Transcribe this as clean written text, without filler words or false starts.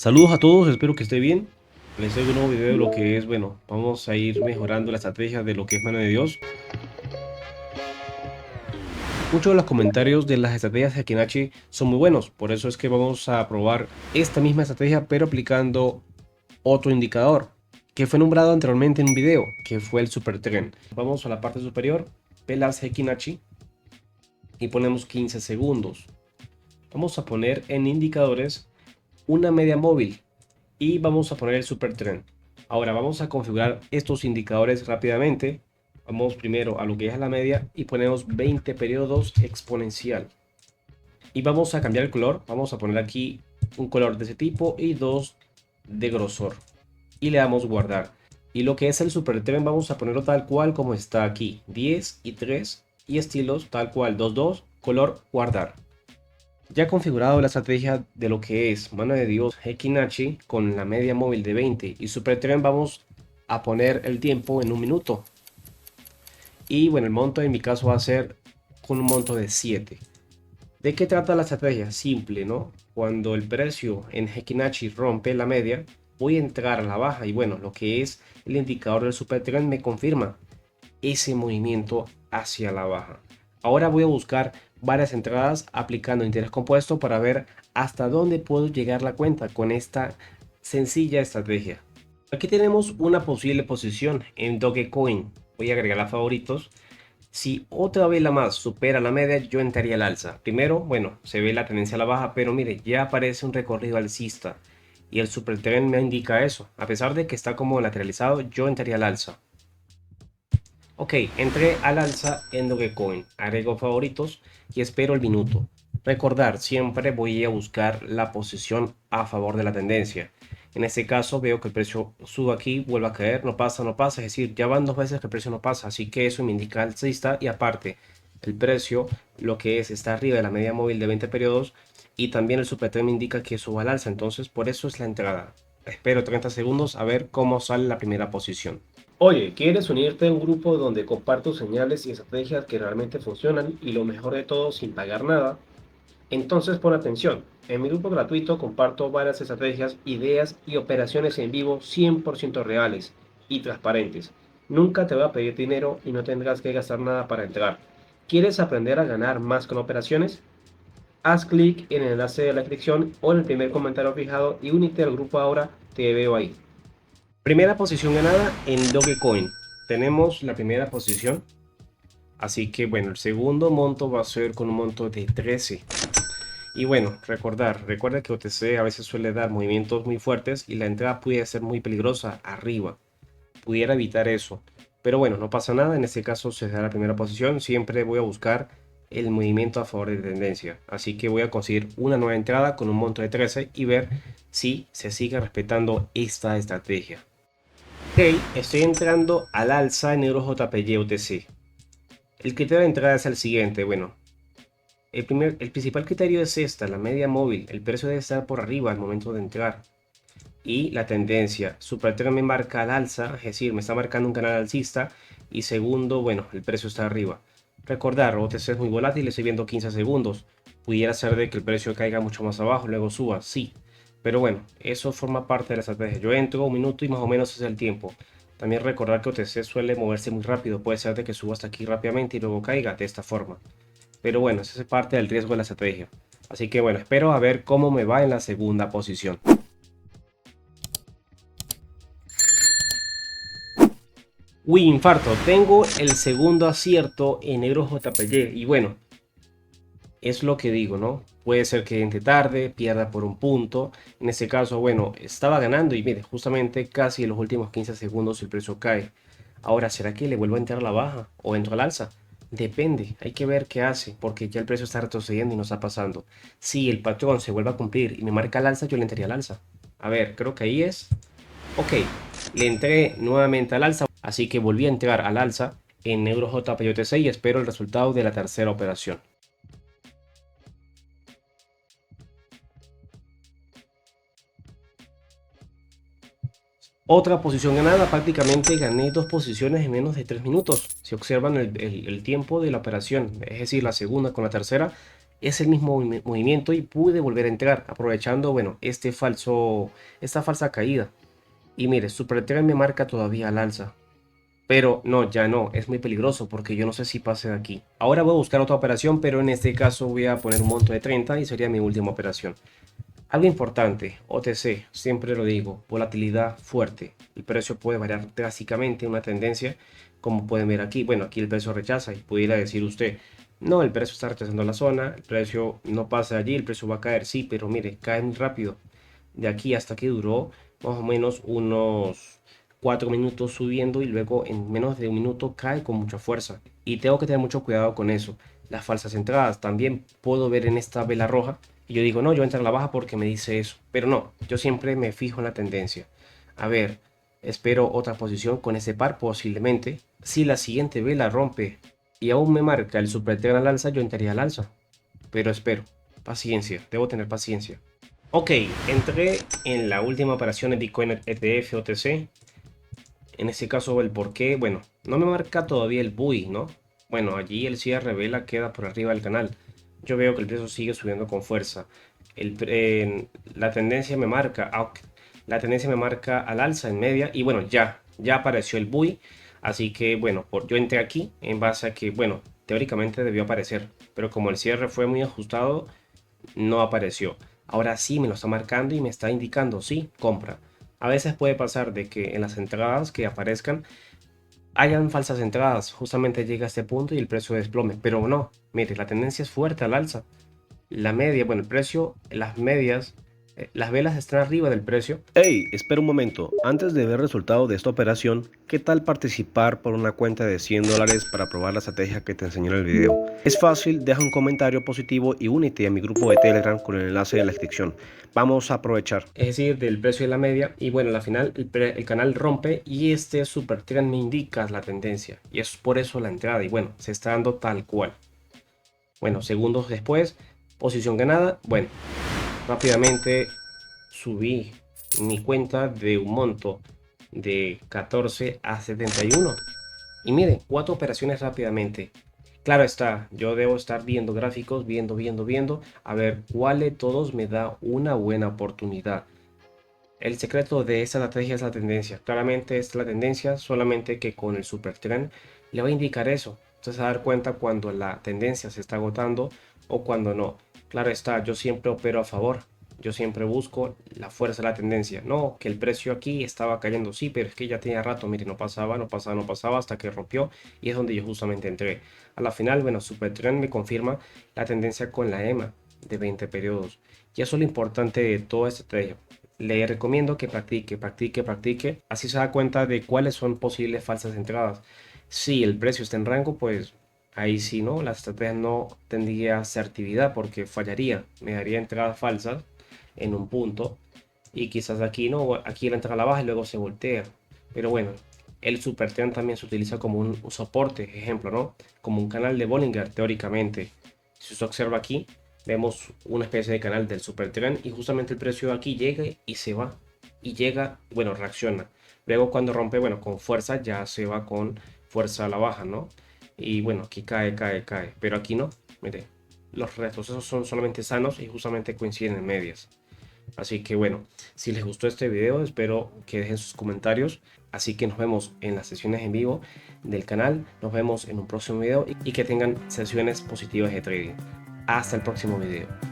Saludos a todos, espero que esté bien. Les traigo un nuevo video de lo que es, bueno, vamos a ir mejorando la estrategia de lo que es Mano de Dios. Muchos de los comentarios de las estrategias de Akinachi son muy buenos, por eso es que vamos a probar esta misma estrategia, pero aplicando otro indicador, que fue nombrado anteriormente en un video, que fue el Super Tren. Vamos a la parte superior, Pelas Akinachi, y ponemos 15 segundos. Vamos a poner en indicadores una media móvil y vamos a poner el Super Trend. Ahora vamos a configurar estos indicadores rápidamente. Vamos primero a lo que es la media y ponemos 20 periodos exponencial. Y vamos a cambiar el color. Vamos a poner aquí un color de ese tipo y dos de grosor. Y le damos guardar. Y lo que es el Super Trend vamos a ponerlo tal cual como está aquí. 10 y 3 y estilos tal cual 2 color guardar. Ya configurado la estrategia de lo que es Mano de Dios Hekinachi con la media móvil de 20 y Super Tren, vamos a poner el tiempo en 1 minuto. Y bueno, el monto en mi caso va a ser con un monto de 7. ¿De qué trata la estrategia? Simple, ¿no? Cuando el precio en Hekinachi rompe la media, voy a entrar a la baja y bueno, lo que es el indicador del Super Tren me confirma ese movimiento hacia la baja. Ahora voy a buscar varias entradas aplicando interés compuesto para ver hasta dónde puedo llegar la cuenta con esta sencilla estrategia. Aquí tenemos una posible posición en Dogecoin. Voy a agregar a favoritos. Si otra vela más supera la media, yo entraría al alza. Primero, bueno, se ve la tendencia a la baja, pero mire, ya aparece un recorrido alcista y el supertrend me indica eso. A pesar de que está como lateralizado, yo entraría al alza. Ok, entré al alza en Dogecoin, agrego favoritos y espero el minuto. Recordar, siempre voy a buscar la posición a favor de la tendencia. En este caso veo que el precio sube aquí, vuelve a caer, no pasa, no pasa. Es decir, ya van 2 veces que el precio no pasa, así que eso me indica alcista y aparte el precio, lo que es, está arriba de la media móvil de 20 periodos y también el supertrend me indica que suba al alza, entonces por eso es la entrada. Espero 30 segundos a ver cómo sale la primera posición. Oye, ¿quieres unirte a un grupo donde comparto señales y estrategias que realmente funcionan y lo mejor de todo sin pagar nada? Entonces pon atención. En mi grupo gratuito comparto varias estrategias, ideas y operaciones en vivo 100% reales y transparentes. Nunca te voy a pedir dinero y no tendrás que gastar nada para entrar. ¿Quieres aprender a ganar más con operaciones? Haz clic en el enlace de la descripción o en el primer comentario fijado y únete al grupo ahora, te veo ahí. Primera posición ganada en Dogecoin. Tenemos la primera posición. Así que bueno, el segundo monto va a ser con un monto de 13. Y bueno, recuerda que OTC a veces suele dar movimientos muy fuertes y la entrada puede ser muy peligrosa arriba. Pudiera evitar eso. Pero bueno, no pasa nada. En este caso se da la primera posición. Siempre voy a buscar el movimiento a favor de tendencia. Así que voy a conseguir una nueva entrada con un monto de 13 y ver si se sigue respetando esta estrategia. Ok, estoy entrando al alza en Euro JPY UTC. El criterio de entrada es el siguiente, bueno, el principal criterio es esta, la media móvil, el precio debe estar por arriba al momento de entrar. Y la tendencia, Supertrend me marca al alza, es decir, me está marcando un canal alcista. Y segundo, bueno, el precio está arriba. Recordar, OTC es muy volátil, estoy viendo 15 segundos. Pudiera ser de que el precio caiga mucho más abajo, luego suba, sí. Pero bueno, eso forma parte de la estrategia. Yo entro 1 minuto y más o menos es el tiempo. También recordar que OTC suele moverse muy rápido. Puede ser de que suba hasta aquí rápidamente y luego caiga de esta forma. Pero bueno, eso es parte del riesgo de la estrategia. Así que bueno, espero a ver cómo me va en la segunda posición. Uy, infarto, tengo el segundo acierto en Euro JPY. Y bueno, es lo que digo, ¿no? Puede ser que entre tarde, pierda por un punto. En este caso, bueno, estaba ganando y mire, justamente casi en los últimos 15 segundos el precio cae. Ahora, ¿será que le vuelvo a entrar a la baja o entro al alza? Depende, hay que ver qué hace, porque ya el precio está retrocediendo y no está pasando. Si el patrón se vuelve a cumplir y me marca el alza, yo le entraría al alza. A ver, creo que ahí es. Ok, le entré nuevamente al alza, así que volví a entrar al alza en EuroJPY y espero el resultado de la tercera operación. Otra posición ganada, prácticamente gané 2 posiciones en menos de 3 minutos. Si observan el tiempo de la operación, es decir, la segunda con la tercera, es el mismo movimiento y pude volver a entrar aprovechando, bueno, esta falsa caída. Y mire, Supertrend me marca todavía al alza. Pero no, ya no, es muy peligroso porque yo no sé si pase de aquí. Ahora voy a buscar otra operación, pero en este caso voy a poner un monto de 30 y sería mi última operación. Algo importante, OTC, siempre lo digo, volatilidad fuerte. El precio puede variar drásticamente una tendencia, como pueden ver aquí. Bueno, aquí el precio rechaza y pudiera decir usted, no, el precio está rechazando la zona, el precio no pasa allí, el precio va a caer. Sí, pero mire, cae muy rápido. De aquí hasta aquí duró más o menos unos 4 minutos subiendo y luego en menos de un minuto cae con mucha fuerza. Y tengo que tener mucho cuidado con eso. Las falsas entradas también puedo ver en esta vela roja y yo digo, no, yo entro a la baja porque me dice eso. Pero no, yo siempre me fijo en la tendencia. A ver, espero otra posición con ese par posiblemente. Si la siguiente vela rompe y aún me marca el supertrend al alza, yo entraría al alza. Pero espero, paciencia, debo tener paciencia. Ok, entré en la última operación de Bitcoin ETF OTC. En este caso, el por qué, bueno, no me marca todavía el buy, ¿no? Bueno, allí el cierre vela queda por arriba del canal. Yo veo que el precio sigue subiendo con fuerza. La tendencia me marca, la tendencia me marca al alza en media y bueno, ya apareció el buy. Así que bueno, yo entré aquí en base a que, bueno, teóricamente debió aparecer, pero como el cierre fue muy ajustado, no apareció. Ahora sí me lo está marcando y me está indicando, sí, compra. A veces puede pasar de que en las entradas que aparezcan hayan falsas entradas, justamente llega a este punto y el precio desplome, pero no, mire, la tendencia es fuerte al alza. La media, bueno, el precio, las medias, las velas están arriba del precio. Hey, espera un momento. Antes de ver el resultado de esta operación, ¿qué tal participar por una cuenta de $100 para probar la estrategia que te enseñé en el video? Es fácil, deja un comentario positivo y únete a mi grupo de Telegram con el enlace en la descripción. Vamos a aprovechar. Es decir, del precio de la media. Y bueno, al final el canal rompe y este super trend me indica la tendencia. Y es por eso la entrada. Y bueno, se está dando tal cual. Bueno, segundos después, posición ganada. Bueno, rápidamente subí mi cuenta de un monto de 14 a 71. Y miren, 4 operaciones rápidamente. Claro está, yo debo estar viendo gráficos, viendo, a ver cuál de todos me da una buena oportunidad. El secreto de esta estrategia es la tendencia. Claramente es la tendencia, solamente que con el super trend le va a indicar eso. Entonces se va a dar cuenta cuando la tendencia se está agotando o cuando no. Claro está, yo siempre opero a favor. Yo siempre busco la fuerza de la tendencia. No, que el precio aquí estaba cayendo, sí, pero es que ya tenía rato, mire, no pasaba hasta que rompió y es donde yo justamente entré. A la final, bueno, super trend me confirma la tendencia con la EMA de 20 periodos. Y eso es lo importante de toda esta estrategia. Le recomiendo que practique. Así se da cuenta de cuáles son posibles falsas entradas. Si el precio está en rango, pues ahí sí, ¿no? La estrategia no tendría asertividad porque fallaría. Me daría entradas falsas en un punto. Y quizás aquí no, aquí la entrada a la baja y luego se voltea. Pero bueno, el super trend también se utiliza como un soporte, ejemplo, ¿no? Como un canal de Bollinger, teóricamente. Si usted observa aquí, vemos una especie de canal del supertrend y justamente el precio de aquí llega y se va y llega, bueno, reacciona. Luego cuando rompe, bueno, con fuerza ya se va con fuerza a la baja, ¿no? Y bueno, aquí cae, pero aquí no, mire, los retrocesos son solamente sanos y justamente coinciden en medias. Así que bueno, si les gustó este video, espero que dejen sus comentarios. Así que nos vemos en las sesiones en vivo del canal. Nos vemos en un próximo video y que tengan sesiones positivas de trading. Hasta el próximo video.